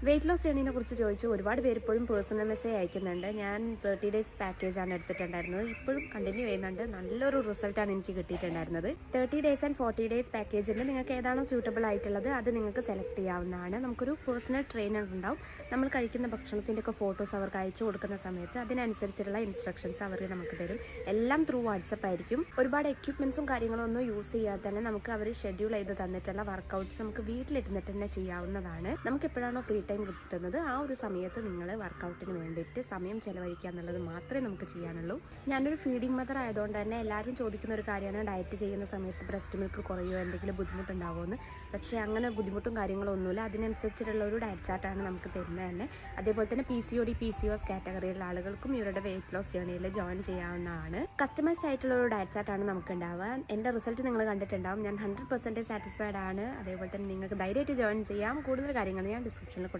Weight loss ജേർണിനെ കുറിച്ച് ചോദിച്ചു ഒരുപാട് പേര് ഇപ്പോഴും പേഴ്സണൽ മെസ്സേജ് അയക്കുന്നുണ്ട്. ഞാൻ 30 ഡേയ്സ് പാക്കേജാണ് എടുത്തിട്ടുണ്ടായിരുന്നത്. ഇപ്പോഴും കണ്ടിന്യൂ ചെയ്യുന്നുണ്ട്. നല്ലൊരു റിസൾട്ടാണ് എനിക്ക് കിട്ടിയിട്ടുണ്ടായിരുന്നത്. 30 ഡേയ്സ് ആൻഡ് 40 ഡേയ്സ് പാക്കേജിൽ നിങ്ങൾക്ക് ഏതാണോ സ്യൂട്ടബിൾ ആയിട്ടുള്ളത് അത് നിങ്ങൾക്ക് സെലക്ട് ചെയ്യാവുന്നതാണ്. നമുക്കൊരു പേഴ്സണൽ ട്രെയിനർ ഉണ്ടാവും. നമ്മൾ കഴിക്കുന്ന ഭക്ഷണത്തിൻ്റെ ഒക്കെ ഫോട്ടോസ് അവർക്ക് അയച്ചു കൊടുക്കുന്ന സമയത്ത് അതിനനുസരിച്ചുള്ള ഇൻസ്ട്രക്ഷൻസ് അവർ നമുക്ക് തരും. എല്ലാം ത്രൂ വാട്സപ്പ് ആയിരിക്കും. ഒരുപാട് എക്യുപ്മെൻറ്റ്സും കാര്യങ്ങളും ഒന്നും യൂസ് ചെയ്യാതെ തന്നെ നമുക്ക് അവർ ഷെഡ്യൂൾ ചെയ്ത് തന്നിട്ടുള്ള വർക്കൗട്ട്സ് നമുക്ക് വീട്ടിലിരുന്നിട്ട് തന്നെ ചെയ്യാവുന്നതാണ്. നമുക്ക് എപ്പോഴാണോ ഫ്രീ ടൈം കിട്ടുന്നത് ആ ഒരു സമയത്ത് നിങ്ങൾ വർക്കൗട്ടിന് വേണ്ടിയിട്ട് സമയം ചെലവഴിക്കുക എന്നുള്ളത് മാത്രമേ നമുക്ക് ചെയ്യാനുള്ളൂ. ഞാനൊരു ഫീഡിങ് മദർ ആയതുകൊണ്ട് തന്നെ എല്ലാവരും ചോദിക്കുന്ന ഒരു കാര്യമാണ് ഡയറ്റ് ചെയ്യുന്ന സമയത്ത് ബ്രസ്റ്റ് മിൽക്ക് കുറയോ എന്തെങ്കിലും ബുദ്ധിമുട്ടുണ്ടാവുമോ എന്ന്. പക്ഷേ അങ്ങനെ ബുദ്ധിമുട്ടും കാര്യങ്ങളും ഒന്നുമില്ല. അതിനനുസരിച്ചിട്ടുള്ള ഒരു ഡയറ്റ് ചാർട്ടാണ് നമുക്ക് തരുന്നത് തന്നെ. അതേപോലെ തന്നെ PCOD PCOS കാറ്റഗറിയിലുള്ള ആളുകൾക്കും ഇവരുടെ വെയിറ്റ് ലോസ് ജേർണിയിൽ ജോയിൻ ചെയ്യാവുന്നതാണ്. കസ്റ്റമൈസ് ആയിട്ടുള്ള ഒരു ഡയറ്റ് ചാർട്ടാണ് നമുക്ക് ഉണ്ടാവുക. എൻ്റെ റിസൾട്ട് നിങ്ങൾ കണ്ടിട്ടുണ്ടാവും. ഞാൻ 100% സാറ്റിസ്ഫൈഡ് ആണ്. അതേപോലെ തന്നെ നിങ്ങൾക്ക് ധൈര്യമായിട്ട് ജോയിൻ ചെയ്യാം. കൂടുതൽ കാര്യങ്ങൾ ഞാൻ ഡിസ്ക്രിപ്ഷനിൽ